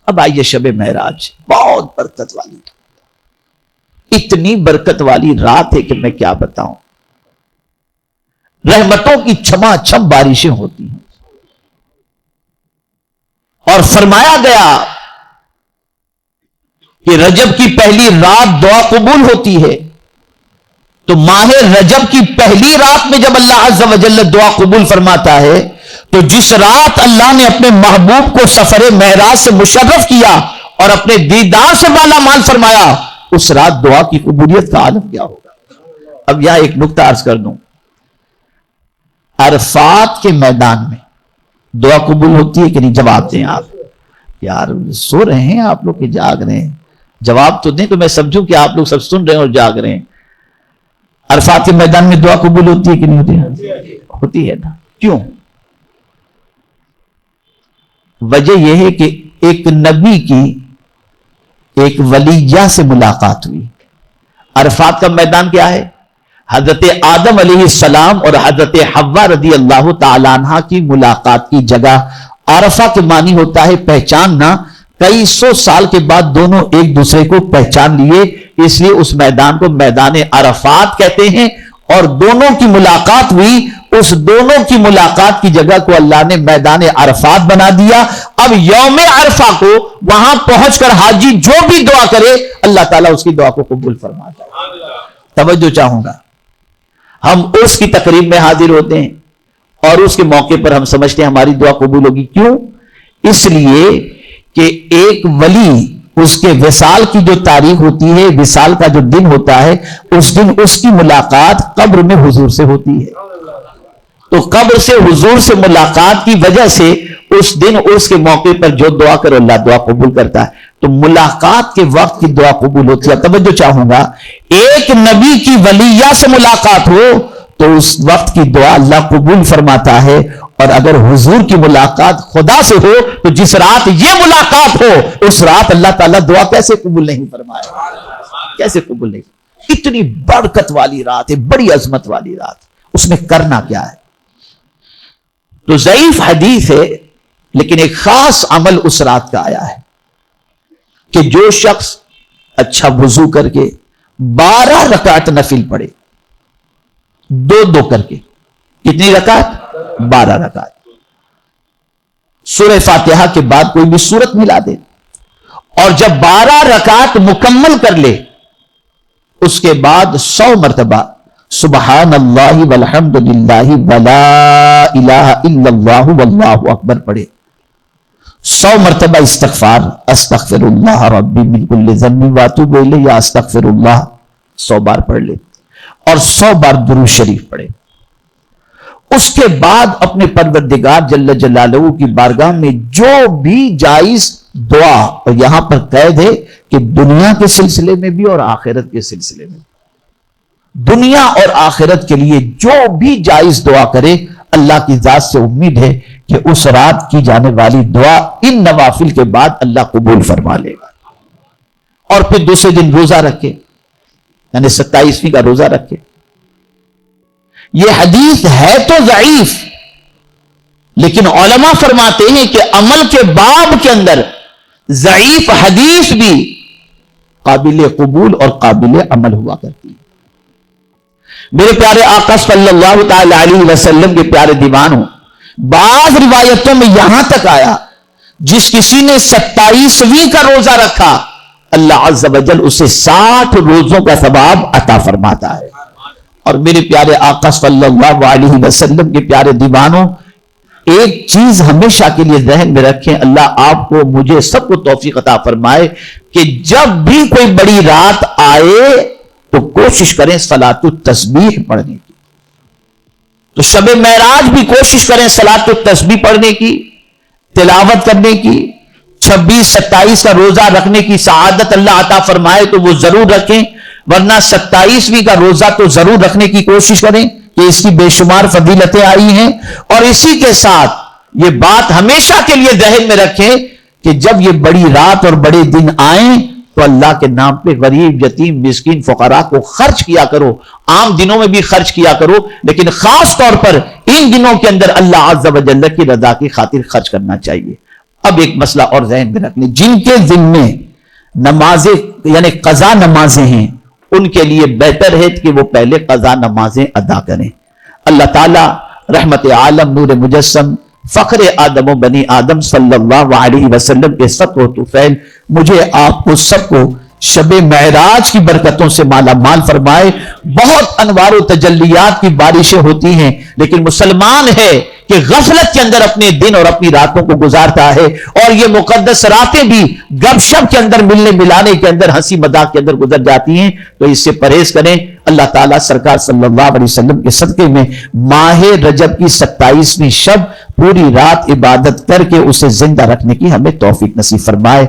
اب آئیے شب معراج، بہت برکت والی، اتنی برکت والی رات ہے کہ میں کیا بتاؤں، رحمتوں کی چھما چھم بارشیں ہوتی ہیں، اور فرمایا گیا کہ رجب کی پہلی رات دعا قبول ہوتی ہے، تو ماہ رجب کی پہلی رات میں جب اللہ عز و جل دعا قبول فرماتا ہے، تو جس رات اللہ نے اپنے محبوب کو سفر معراج سے مشرف کیا اور اپنے دیدار سے مالا مال فرمایا، اس رات دعا کی قبولیت کا عالم کیا ہوگا۔ اب یہاں ایک نکتہ عرض کر دوں، عرفات کے میدان میں دعا قبول ہوتی ہے کہ نہیں؟ جواب دیں آپ، یار سو رہے ہیں آپ لوگ کہ جاگ رہے ہیں؟ جواب تو دیں تو میں سمجھوں کہ آپ لوگ سب سن رہے ہیں اور جاگ رہے ہیں۔ عرفات کے میدان میں دعا قبول ہوتی ہے کہ نہیں ہوتی؟ ہوتی ہے نا۔ کیوں؟ وجہ یہ ہے کہ ایک نبی کی ایک ولیہ سے ملاقات ہوئی۔ عرفات کا میدان کیا ہے؟ حضرت آدم علیہ السلام اور حضرت حوا رضی اللہ تعالی عنہ کی ملاقات کی جگہ۔ عرفہ کے معنی ہوتا ہے پہچاننا، کئی سو سال کے بعد دونوں ایک دوسرے کو پہچان لیے، اس لیے اس میدان کو میدان عرفات کہتے ہیں، اور دونوں کی ملاقات ہوئی، اس دونوں کی ملاقات کی جگہ کو اللہ نے میدان عرفات بنا دیا۔ اب یوم عرفہ کو وہاں پہنچ کر حاجی جو بھی دعا کرے اللہ تعالیٰ اس کی دعا کو قبول فرماتا ہے۔ توجہ چاہوں گا، ہم اس کی تقریب میں حاضر ہوتے ہیں اور اس کے موقع پر ہم سمجھتے ہیں ہماری دعا قبول ہوگی۔ کیوں؟ اس لیے کہ ایک ولی، اس کے وصال کی جو تاریخ ہوتی ہے، وصال کا جو دن ہوتا ہے، اس دن اس کی ملاقات قبر میں حضور سے ہوتی ہے، تو قبر سے حضور سے ملاقات کی وجہ سے اس دن اس کے موقع پر جو دعا کرو اللہ دعا قبول کرتا ہے، تو ملاقات کے وقت کی دعا قبول ہوتی ہے۔ توجہ چاہوں گا، ایک نبی کی ولیہ سے ملاقات ہو تو اس وقت کی دعا اللہ قبول فرماتا ہے، اور اگر حضور کی ملاقات خدا سے ہو تو جس رات یہ ملاقات ہو اس رات اللہ تعالیٰ دعا کیسے قبول نہیں فرمائے؟ کیسے قبول نہیں؟ اتنی برکت والی رات ہے، بڑی عظمت والی رات، اس میں کرنا کیا ہے؟ تو ضعیف حدیث ہے لیکن ایک خاص عمل اس رات کا آیا ہے کہ جو شخص اچھا وضو کر کے 12 رکعت نفل پڑھے، دو کر کے، کتنی رکعت؟ 12 رکعت، سورہ فاتحہ کے بعد کوئی بھی سورت ملا دے، اور جب 12 رکعت مکمل کر لے اس کے بعد 100 مرتبہ سبحان اللہ والحمد للہ ولا الہ الا اللہ واللہ اکبر پڑھے، 100 مرتبہ استغفار، استغفر اللہ ربی من کل ذنب واتوب الیہ، یا استغفر اللہ 100 بار پڑھ لے، اور 100 بار درود شریف پڑھے۔ اس کے بعد اپنے پروردگار جل جلالہ کی بارگاہ میں جو بھی جائز دعا، اور یہاں پر قید ہے کہ دنیا کے سلسلے میں بھی اور آخرت کے سلسلے میں، دنیا اور آخرت کے لیے جو بھی جائز دعا کرے، اللہ کی ذات سے امید ہے کہ اس رات کی جانے والی دعا ان نوافل کے بعد اللہ قبول فرما لے گا۔ اور پھر دوسرے دن روزہ رکھے، یعنی 27ویں کا روزہ رکھے۔ یہ حدیث ہے تو ضعیف، لیکن علماء فرماتے ہیں کہ عمل کے باب کے اندر ضعیف حدیث بھی قابل قبول اور قابل عمل ہوا کرتی ہے۔ میرے پیارے آقا صلی اللہ تعالی علیہ وسلم کے پیارے دیوانوں، بعض روایتوں میں یہاں تک آیا جس کسی نے 27ویں کا روزہ رکھا اللہ عز و جل اسے 60 روزوں کا ثواب عطا فرماتا ہے۔ اور میرے پیارے آقا صلی اللہ علیہ وسلم کے پیارے دیوانوں، ایک چیز ہمیشہ کے لیے ذہن میں رکھیں، اللہ آپ کو مجھے سب کو توفیق عطا فرمائے کہ جب بھی کوئی بڑی رات آئے تو کوشش کریں صلاۃ التسبیح پڑھنے کی۔ تو شب معراج بھی کوشش کریں صلاۃ التسبیح پڑھنے کی، تلاوت کرنے کی، 26-27 کا روزہ رکھنے کی سعادت اللہ عطا فرمائے تو وہ ضرور رکھیں، ورنہ 27ویں کا روزہ تو ضرور رکھنے کی کوشش کریں کہ اس کی بے شمار فضیلتیں آئی ہیں۔ اور اسی کے ساتھ یہ بات ہمیشہ کے لیے ذہن میں رکھیں کہ جب یہ بڑی رات اور بڑے دن آئیں تو اللہ کے نام پہ غریب، یتیم، مسکین، فقراء کو خرچ کیا کرو۔ عام دنوں میں بھی خرچ کیا کرو، لیکن خاص طور پر ان دنوں کے اندر اللہ عز و جل کی رضا کی خاطر خرچ کرنا چاہیے۔ اب ایک مسئلہ اور ذہن میں رکھنے، جن کے ذمے نمازیں یعنی قضا نمازیں ہیں، ان کے لیے بہتر ہے کہ وہ پہلے قضا نمازیں ادا کریں۔ اللہ تعالی رحمت عالم نور مجسم فخر آدم و بنی آدم صلی اللہ علیہ وسلم کے سطر و طفیل مجھے آپ کو سب کو شب معراج کی برکتوں سے مالا مال فرمائے۔ بہت انوار و تجلیات کی بارشیں ہوتی ہیں، لیکن مسلمان ہے کہ غفلت کے اندر اپنے دن اور اپنی راتوں کو گزارتا ہے، اور یہ مقدس راتیں بھی گپ شپ کے اندر، ملنے ملانے کے اندر، ہنسی مذاق کے اندر گزر جاتی ہیں۔ تو اس سے پرہیز کریں۔ اللہ تعالیٰ سرکار صلی اللہ علیہ وسلم کے صدقے میں ماہ رجب کی 27ویں شب پوری رات عبادت کر کے اسے زندہ رکھنے کی ہمیں توفیق نصیب فرمائے۔